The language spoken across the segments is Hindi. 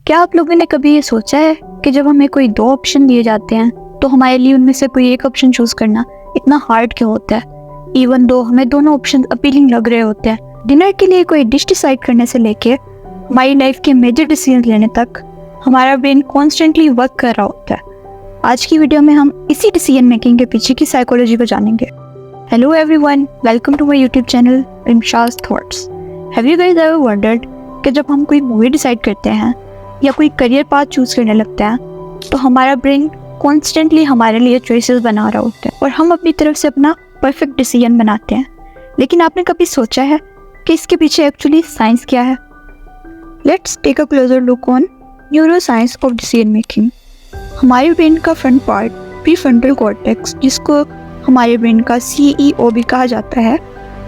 क्या आप लोगों ने कभी ये सोचा है कि जब हमें कोई दो ऑप्शन दिए जाते हैं तो हमारे लिए उनमें से कोई एक ऑप्शन चूज करना इतना हार्ड क्यों होता है, इवन दो हमें दोनों ऑप्शन अपीलिंग लग रहे होते हैं। डिनर के लिए कोई डिश डिसाइड करने से लेके हमारी लाइफ के मेजर डिसीजन लेने तक हमारा ब्रेन कॉन्स्टेंटली वर्क कर रहा होता है। आज की वीडियो में हम इसी डिसीजन मेकिंग के पीछे की साइकोलॉजी को जानेंगे। Hello everyone, welcome to my YouTube channel Rimsha's thoughts. Have you guys ever wondered कि जब हम कोई मूवी डिसाइड करते हैं या कोई करियर पाथ चूज करने लगते हैं तो हमारा ब्रेन कॉन्स्टेंटली हमारे लिए चॉइसेस बना रहा होता है और हम अपनी तरफ से अपना परफेक्ट डिसीजन बनाते हैं। लेकिन आपने कभी सोचा है कि इसके पीछे एक्चुअली साइंस क्या है? Let's take a closer look on neuroscience of decision making. हमारे ब्रेन का फ्रंट पार्ट प्रीफ्रंटल कॉर्टेक्स, जिसको हमारे ब्रेन का CEO भी कहा जाता है,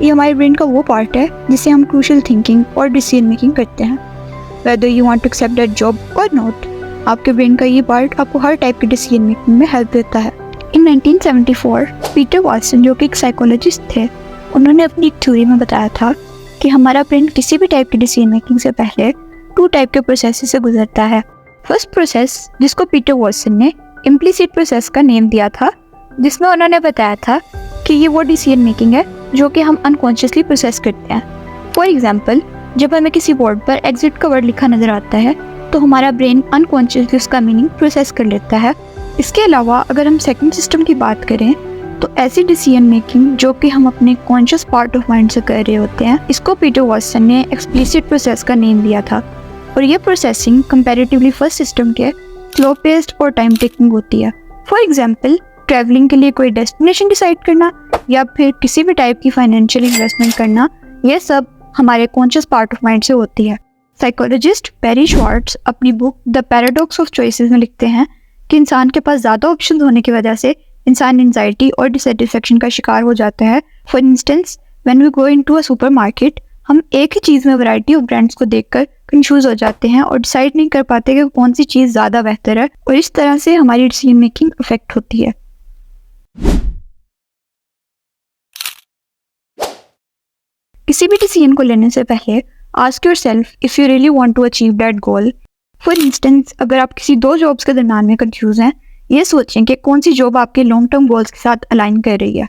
ये हमारे ब्रेन का वो पार्ट है जिसे हम क्रूशियल थिंकिंग और डिसीजन मेकिंग करते हैं। Whether you want to accept that job or not, आपके ब्रेन का ये पार्ट आपको हर टाइप की डिसीजन मेकिंग में हेल्प देता है। इन 1974 पीटर वाटसन, जो कि एक साइकोलॉजिस्ट थे, उन्होंने अपनी एक थ्योरी में बताया था कि हमारा ब्रेन किसी भी टाइप की डिसीजन मेकिंग से पहले 2 टाइप के प्रोसेस से गुजरता है। फर्स्ट प्रोसेस, जिसको पीटर वाटसन ने इम्प्लिसिट प्रोसेस का नेम दिया था, जिसमें उन्होंने बताया था कि ये वो डिसीजन मेकिंग है जो कि हम अनकॉन्शियसली प्रोसेस करते हैं। फॉर एग्जाम्पल, जब हमें किसी बोर्ड पर एग्जिट का वर्ड लिखा नजर आता है तो हमारा ब्रेन अनकॉन्शियसली उसका मीनिंग प्रोसेस कर लेता है। इसके अलावा अगर हम सेकंड सिस्टम की बात करें तो ऐसी डिसीजन मेकिंग जो कि हम अपने कॉन्शियस पार्ट ऑफ माइंड से कर रहे होते हैं, इसको पीटर वाटसन ने एक्सप्लिसिट प्रोसेस का नेम दिया था। और ये प्रोसेसिंग कंपैरेटिवली फर्स्ट सिस्टम के स्लो पेस्ड और टाइम टेकिंग होती है। फॉर एग्जाम्पल, ट्रैवलिंग के लिए कोई डेस्टिनेशन डिसाइड करना या फिर किसी भी टाइप की फाइनेंशियल इन्वेस्टमेंट करना, ये सब हमारे कॉन्शियस पार्ट ऑफ माइंड से होती है। साइकोलॉजिस्ट पेरी श्वार्ट्ज अपनी book the paradox of choices में लिखते हैं कि इंसान के पास ज़्यादा ऑप्शन होने की वजह से इंसान एंजाइटी और डिससेटिस्फेक्शन का शिकार हो जाता है। For instance, when we go into a supermarket, हम एक ही चीज़ में वैरायटी ऑफ ब्रांड्स को देखकर कंफ्यूज हो जाते हैं और डिसाइड नहीं कर पाते कि कौन सी चीज़ ज़्यादा बेहतर है, और इस तरह से हमारी डिसीजन मेकिंग अफेक्ट होती है। किसी भी डिसीजन को लेने से पहले ask yourself if you really want to achieve that goal. For instance, अगर आप किसी 2 जॉब्स के दरम्यान में कंफ्यूज हैं, ये सोचें कि कौन सी जॉब आपके लॉन्ग टर्म गोल्स के साथ अलाइन कर रही है।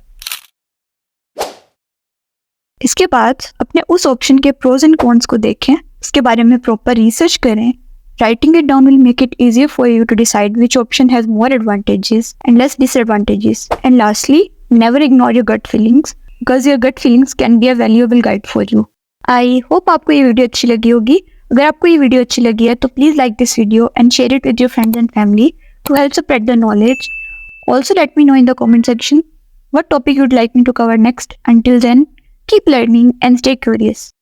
इसके बाद अपने उस ऑप्शन के प्रोज एंड कॉन्स को देखें, इसके बारे में प्रॉपर रिसर्च करें। Writing it down will make it easier for you to decide which option has more advantages and less disadvantages. And lastly, never ignore your gut feelings, because your gut feelings can be a valuable guide for you. I hope आपको ये वीडियो अच्छी लगी होगी। अगर आपको ये वीडियो अच्छी लगी है तो please like this video and share it with your friends and family to help spread the knowledge. Also let me know in the comment section what topic you'd like me to cover next. Until then, keep learning and stay curious.